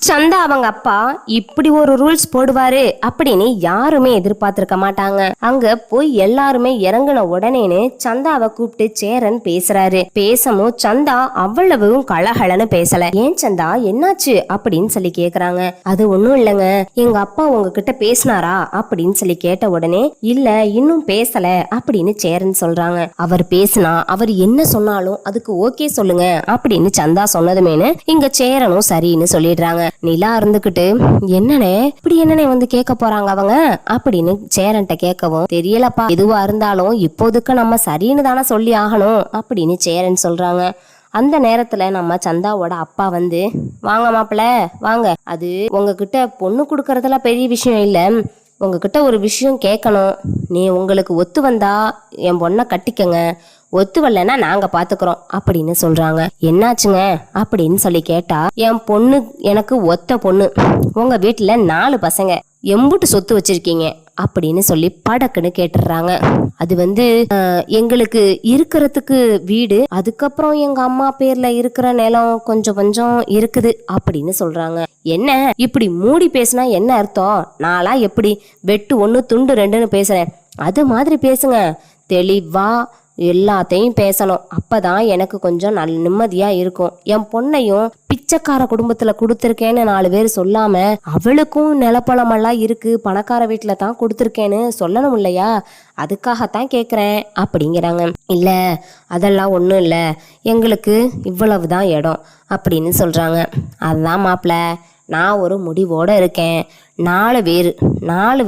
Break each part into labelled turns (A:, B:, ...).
A: சந்தா அவங்க அப்பா இப்படி ஒரு ரூல்ஸ் போடுவாரு அப்படின்னு யாருமே எதிர்பார்த்திருக்க மாட்டாங்க. அங்க போய் எல்லாருமே இறங்கின உடனேன்னு சந்தாவை கூப்பிட்டு சேரன் பேசுறாரு. பேசவும் சந்தா அவ்வளவும் கலகலன்னு பேசல. ஏன் சந்தா என்னாச்சு அப்படின்னு சொல்லி கேக்குறாங்க. அது ஒண்ணும் இல்லைங்க, எங்க அப்பா உங்ககிட்ட பேசினாரா அப்படின்னு சொல்லி கேட்ட உடனே இல்ல இன்னும் பேசல அப்படின்னு சேரன் சொல்றாங்க. அவர் பேசினா அவர் என்ன சொன்னாலும் அதுக்கு ஓகே சொல்லுங்க அப்படின்னு சந்தா சொன்னதுமேனு இங்க சேரனும் சரின்னு சொல்லிடுறாங்க. நிலா இருந்துகிட்டு என்னனே இப்படி என்னனே வந்து கேட்க போறாங்க அவங்க அப்படின்னு சேரன்ட்ட கேட்கவும், தெரியலப்பா, எதுவா இருந்தாலும் இப்போதுக்கு நம்ம சரின்னு தானே சொல்லி ஆகணும் அப்படின்னு சேரன் சொல்றாங்க. அந்த நேரத்துல நம்ம சந்தாவோட அப்பா வந்து, வாங்க மாப்பிள்ள வாங்க, அது உங்ககிட்ட பொண்ணு கொடுக்கறதுல பெரிய விஷயம் இல்ல, உங்ககிட்ட ஒரு விஷயம் கேட்கணும், நீ உங்களுக்கு ஒத்து வந்தா என் பொண்ணை கட்டிக்கங்க, ஒத்து வரலன்னா நாங்க பாத்துக்கிறோம் அப்படின்னு சொல்றாங்க. என்னாச்சுங்க அப்படின்னு சொல்லி கேட்டா, என் பொண்ணு எனக்கு ஒத்த பொண்ணு, உங்க வீட்டுல 4 பசங்க, எம்புட்டு சொத்து வச்சிருக்கீங்க அப்படின்னு சொல்லி படக்குன்னு கேட்டுறாங்க. அது வந்து எங்களுக்கு இருக்கிறதுக்கு வீடு, அதுக்கப்புறம் எங்க அம்மா பேர்ல இருக்கிற நிலம் கொஞ்சம் கொஞ்சம் இருக்குது அப்படின்னு சொல்றாங்க. என்ன இப்படி மூடி பேசுனா என்ன அர்த்தம்? நாளா எப்படி வெட்டு 1 துண்டு 2ன்னு பேசுறேன், அது மாதிரி பேசுங்க, தெளிவா எல்லாத்தையும் பேசணும், அப்பதான் எனக்கு கொஞ்சம் நிம்மதியா இருக்கும். என் பொண்ணையும் பிச்சைக்கார குடும்பத்துல கொடுத்துருக்கேன்னு 4 பேர் சொல்லாம, அவளுக்கும் நிலப்பழமெல்லாம் இருக்கு, பணக்கார வீட்டுல தான் கொடுத்துருக்கேன்னு சொல்லணும் இல்லையா, அதுக்காகத்தான் கேக்குறேன் அப்படிங்கிறாங்க. இல்ல அதெல்லாம் ஒண்ணும் இல்ல, எங்களுக்கு இவ்வளவுதான் இடம் அப்படின்னு சொல்றாங்க. அதுதான் மாப்பிள்ள, நான் ஒரு முடிவோட இருக்கேன், 4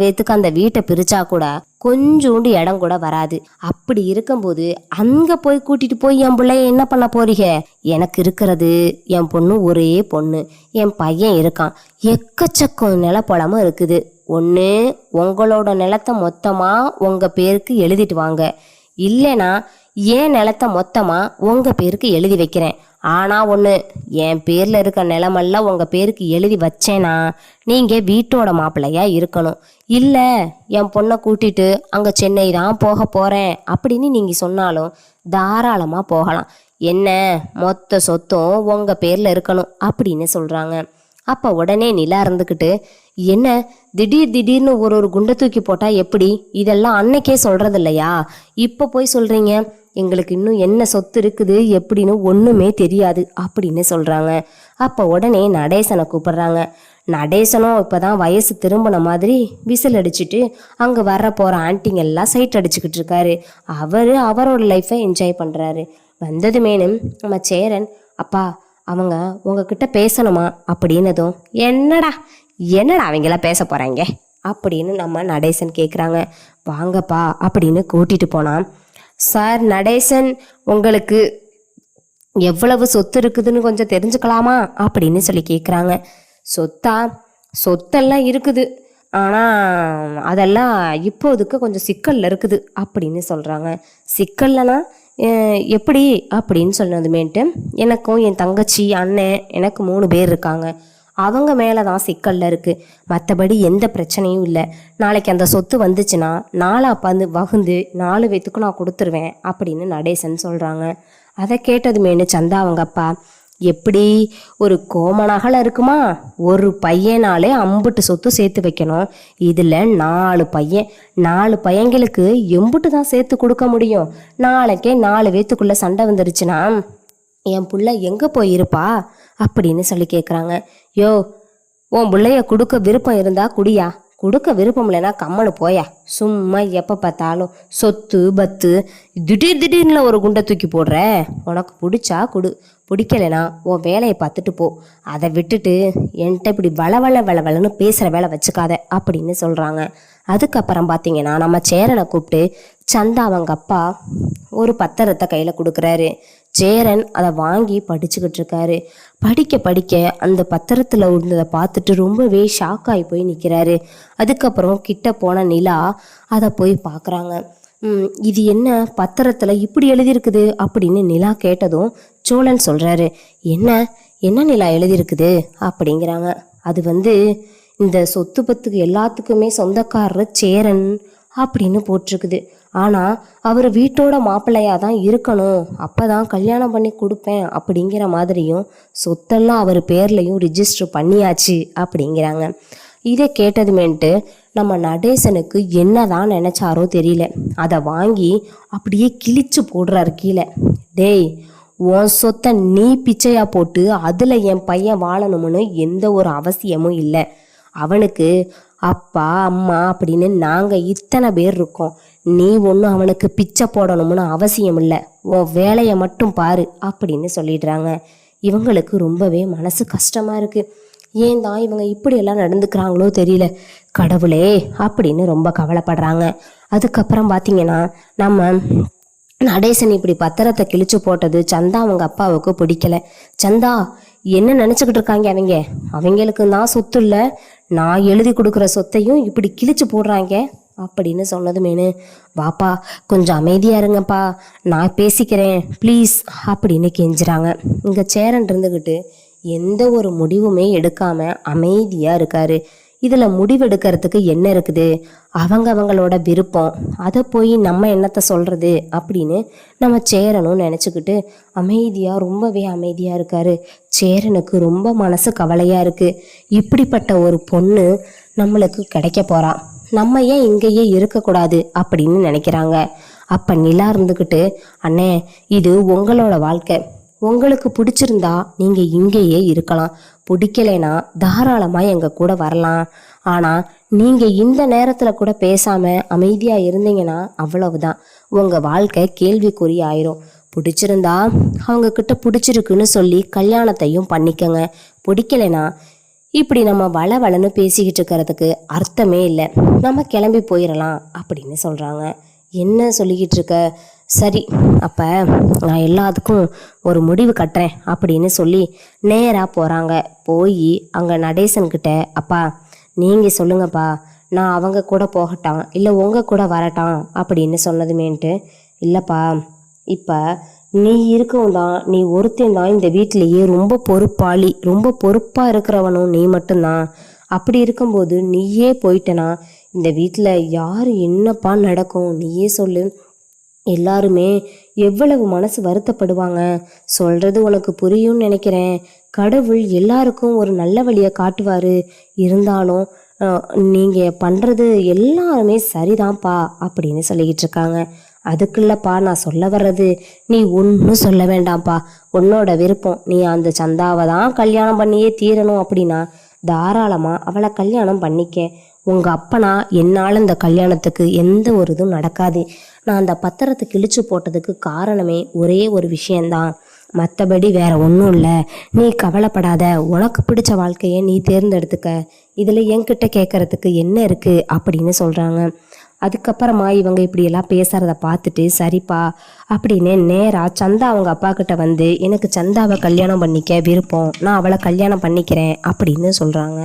A: பேத்துக்கு அந்த வீட்டை பிரிச்சா கூட கொஞ்சோண்டு இடம் கூட வராது. அப்படி இருக்கும்போது அங்க போய் கூட்டிட்டு போய் என் பிள்ளைய என்ன பண்ண போறீங்க? எனக்கு இருக்கிறது என் பொண்ணு ஒரே பொண்ணு, என் பையன் இருக்கான், எக்கச்சக்கம் நிலப்பழமும் இருக்குது. ஒண்ணு உங்களோட நிலத்தை மொத்தமா உங்க பேருக்கு எழுதிட்டு வாங்க, இல்லைனா ஏன் நிலத்தை மொத்தமா உங்க பேருக்கு எழுதி வைக்கிறேன். ஆனா ஒண்ணு, என் பேர்ல இருக்க நிலமெல்லாம் உங்க பேருக்கு எழுதி வச்சேனா நீங்க வீட்டோட மாப்பிள்ளையா இருக்கணும். இல்ல என் பொண்ணை கூட்டிட்டு அங்க சென்னை தான் போக போறேன் அப்படின்னு நீங்க சொன்னாலும் தாராளமா போகலாம், என்ன மொத்த சொத்தும் உங்க பேர்ல இருக்கணும் அப்படின்னு சொல்றாங்க. அப்ப உடனே நிலா இருந்துக்கிட்டு, என்ன திடீர்னு ஒரு குண்டை தூக்கி போட்டா எப்படி? இதெல்லாம் அன்னைக்கே சொல்றது இல்லையா, இப்ப போய் சொல்றீங்க? எங்களுக்கு இன்னும் என்ன சொத்து இருக்குது எப்படின்னு ஒண்ணுமே தெரியாது அப்படின்னு சொல்றாங்க. அப்ப உடனே நடேசனை கூப்பிடுறாங்க. நடேசனும் இப்பதான் வயசு திரும்பின மாதிரி விசில் அடிச்சுட்டு அங்க வர போற ஆன்ட்டிங்க எல்லாம் சைட் அடிச்சுக்கிட்டு இருக்காரு. அவரோட லைஃபை என்ஜாய் பண்றாரு. வந்ததுமேனும் நம்ம சேரன், அப்பா அவங்க உங்ககிட்ட பேசணுமா அப்படின்னதும், என்னடா அவங்கள பேச போறாங்க அப்படின்னு நம்ம நடேசன் கேக்குறாங்க. வாங்கப்பா அப்படின்னு கூட்டிட்டு போனா, சார் நடேசன், உங்களுக்கு எவ்வளவு சொத்து இருக்குதுன்னு கொஞ்சம் தெரிஞ்சுக்கலாமா அப்படின்னு சொல்லி கேக்குறாங்க. சொத்தெல்லாம் இருக்குது, ஆனா அதெல்லாம் இப்போதுக்கு கொஞ்சம் சிக்கல்ல இருக்குது அப்படின்னு சொல்றாங்க. சிக்கல்லனா எப்படி அப்படின்னு சொன்னதுமேட்டு, எனக்கும் என் தங்கச்சி அண்ணன் எனக்கு 3 பேர் இருக்காங்க, அவங்க மேலதான் சிக்கல்ல இருக்கு, மற்றபடி எந்த பிரச்சனையும் இல்லை. நாளைக்கு அந்த சொத்து வந்துச்சுன்னா 4 வகுந்து 4 பேத்துக்கும் நான் கொடுத்துருவேன் அப்படின்னு நடேசன் சொல்றாங்க. அதை கேட்டதுமேனு சந்தா அவங்க அப்பா, எப்படி ஒரு கோமநகல இருக்குமா, ஒரு பையனாலே அம்புட்டு சொத்து சேர்த்து வைக்கணும், இதுல 4 பையங்களுக்கு எம்புட்டு தான் சேர்த்து கொடுக்க முடியும்? நாளைக்கே 4 பேத்துக்குள்ள சண்டை வந்துருச்சுன்னா என் புள்ள எங்க போயிருப்பா அப்படின்னு சொல்லி கேக்குறாங்க. யோ, உன் பிள்ளைய கொடுக்க விருப்பம் இருந்தா குடியா, கொடுக்க விருப்பம் இல்லைன்னா கம்மனு போயா, சும்மா எப்ப பார்த்தாலும் சொத்து பத்து திடீர்னு ஒரு குண்டை தூக்கி போடுற, உனக்கு பிடிச்சா குடு, பிடிக்கலைனா உன் வேலையை பார்த்துட்டு போ, அதை விட்டுட்டு என்கிட்ட இப்படி வளவளன்னு பேசுற வேலை வச்சுக்காத அப்படின்னு சொல்றாங்க. அதுக்கப்புறம் பார்த்தீங்கன்னா நம்ம சேரனை கூப்பிட்டு சந்தா அவங்க அப்பா ஒரு பத்திரத்தை கையில கொடுக்குறாரு. சேரன் அதை வாங்கி படிச்சுக்கிட்டு இருக்காரு. படிக்க அந்த பத்திரத்துல உள்ளதை பார்த்துட்டு ரொம்பவே ஷாக் ஆகி போய் நிற்கிறாரு. அதுக்கப்புறம் கிட்ட போன நிலா அதை போய் பார்க்குறாங்க. இது என்ன பத்திரத்துல இப்படி எழுதியிருக்குது அப்படின்னு நிலா கேட்டதும் சோழன் சொல்றாரு, என்ன நிலா எழுதியிருக்குது அப்படிங்கிறாங்க. அது வந்து இந்த சொத்து பத்துக்கு எல்லாத்துக்குமே சொந்தக்காரர் சேரன் அப்படின்னு போட்டிருக்குது. ஆனால் அவர் வீட்டோட மாப்பிள்ளையாக தான் இருக்கணும், அப்போ தான் கல்யாணம் பண்ணி கொடுப்பேன் அப்படிங்கிற மாதிரியும் சொத்தெல்லாம் அவர் பேர்லையும் ரிஜிஸ்டர் பண்ணியாச்சு அப்படிங்கிறாங்க. இதை கேட்டதுமேன்ட்டு நம்ம நடேசனுக்கு என்னதான் நினச்சாரோ தெரியல, அதை வாங்கி அப்படியே கிழிச்சு போடுறாரு கீழே. டேய், உன் சொத்தை நீ பிச்சையா போட்டு அதில் என் பையன் வாழணும்னு எந்த ஒரு அவசியமும் இல்லை. அவனுக்கு அப்பா அம்மா அப்படின்னு நாங்கள் இத்தனை பேர் இருக்கோம். நீ ஒன்றும் அவனுக்கு பிச்சை போடணும்னு அவசியம் இல்லை, உன் வேலையை மட்டும் பாரு அப்படின்னு சொல்லிடுறாங்க. இவங்களுக்கு ரொம்பவே மனசு கஷ்டமாக இருக்குது. ஏன் தான் இவங்க இப்படியெல்லாம் நடந்துக்கிறாங்களோ தெரியல கடவுளே அப்படின்னு ரொம்ப கவலைப்படுறாங்க. அதுக்கப்புறம் பார்த்தீங்கன்னா நம்ம நடேசன் இப்படி பத்திரத்தை கிழிச்சு போட்டது சந்தா அவங்க அப்பாவுக்கு பிடிக்கல. சந்தா, என்ன நினச்சிக்கிட்டு இருக்காங்க அவங்களுக்கு தான் சொத்து இல்லை, நான் எழுதி கொடுக்குற சொத்தையும் இப்படி கிழிச்சு போடுறாங்க அப்படின்னு சொன்னதுமேனு, வாப்பா கொஞ்சம் அமைதியாக இருங்கப்பா, நான் பேசிக்கிறேன் ப்ளீஸ் அப்படின்னு கெஞ்சுறாங்க. இங்கே சேரன் இருந்துக்கிட்டு எந்த ஒரு முடிவுமே எடுக்காம அமைதியாக இருக்காரு. இதில் முடிவெடுக்கிறதுக்கு என்ன இருக்குது, அவங்களோட விருப்பம், அதை போய் நம்ம என்னத்தை சொல்கிறது அப்படின்னு நம்ம சேரனும் நினச்சிக்கிட்டு அமைதியாக ரொம்பவே அமைதியாக இருக்காரு. சேரனுக்கு ரொம்ப மனசு கவலையாக இருக்குது. இப்படிப்பட்ட ஒரு பொண்ணு நம்மளுக்கு கிடைக்க போகிறா, நம்ம ஏன் இங்கேயே இருக்கக்கூடாது அப்படின்னு நினைக்கிறாங்க. அப்போ நிலா இருந்துக்கிட்டு, அண்ணே இது உங்களோட வாழ்க்கை, உங்களுக்கு பிடிச்சிருந்தா நீங்கள் இங்கேயே இருக்கலாம், பிடிக்கலைன்னா தாராளமாக எங்கள் கூட வரலாம். ஆனால் நீங்கள் இந்த நேரத்தில் கூட பேசாமல் அமைதியாக இருந்தீங்கன்னா அவ்வளவுதான், உங்கள் வாழ்க்கை கேள்விக்குறி ஆயிரும். பிடிச்சிருந்தா அவங்கக்கிட்ட பிடிச்சிருக்குன்னு சொல்லி கல்யாணத்தையும் பண்ணிக்கங்க, பிடிக்கலைன்னா இப்படி நம்ம வளன்னு பேசிக்கிட்டு இருக்கிறதுக்கு அர்த்தமே இல்லை, நம்ம கிளம்பி போயிடலாம் அப்படின்னு சொல்கிறாங்க. என்ன சொல்லிக்கிட்டு இருக்க, சரி அப்போ நான் எல்லாத்துக்கும் ஒரு முடிவு கட்டுறேன் அப்படின்னு சொல்லி நேராக போகிறாங்க. போய் அங்கே நடேசன்கிட்ட, அப்பா நீங்கள் சொல்லுங்கப்பா, நான் அவங்க கூட போகட்டான் இல்லை உங்கள் கூட வரட்டான் அப்படின்னு சொன்னதுமேன்ட்டு, இல்லைப்பா இப்போ நீ இருக்கவும் தான், நீ ஒருத்தன் தான் இந்த வீட்டிலையே ரொம்ப பொறுப்பாளி, ரொம்ப பொறுப்பாக இருக்கிறவனும் நீ மட்டும்தான். அப்படி இருக்கும்போது நீயே போயிட்டனா இந்த வீட்டில் யார் என்னப்பா நடக்கும், நீயே சொல்லு. எல்லாருமே எவ்வளவு மனசு வருத்தப்படுவாங்க, சொல்கிறது உனக்கு புரியும்னு நினைக்கிறேன். கடவுள் எல்லாருக்கும் ஒரு நல்ல வழியை காட்டுவார். இருந்தாலும் நீங்கள் பண்ணுறது எல்லாருமே சரிதான்ப்பா அப்படின்னு சொல்லிக்கிட்டு இருக்காங்க. அதுக்குள்ளப்பா நான் சொல்ல வர்றது, நீ ஒன்றும் சொல்ல வேண்டாம்ப்பா, உன்னோட விருப்பம், நீ அந்த சந்தாவை தான் கல்யாணம் பண்ணியே தீரணும் அப்படின்னா தாராளமாக அவளை கல்யாணம் பண்ணிக்க. உங்கள் அப்பனா என்னால் இந்த கல்யாணத்துக்கு எந்த ஒரு இதுவும் நடக்காது. நான் அந்த பத்திரத்தை கிழிச்சு போட்டதுக்கு காரணமே ஒரே ஒரு விஷயந்தான், மற்றபடி வேற ஒன்றும் இல்லை. நீ கவலைப்படாத, உனக்கு பிடிச்ச வாழ்க்கையை நீ தேர்ந்தெடுத்துக்க, இதில் என்கிட்ட கேட்கறதுக்கு என்ன இருக்குது அப்படின்னு சொல்கிறாங்க. அதுக்கப்புறமா இவங்க இப்படியெல்லாம் பேசுகிறத பார்த்துட்டு, சரிப்பா அப்படின்னு நேராக சந்தா அவங்க அப்பா கிட்ட வந்து, எனக்கு சந்தாவை கல்யாணம் பண்ணிக்க விருப்பம், நான் அவளை கல்யாணம் பண்ணிக்கிறேன் அப்படின்னு சொல்கிறாங்க.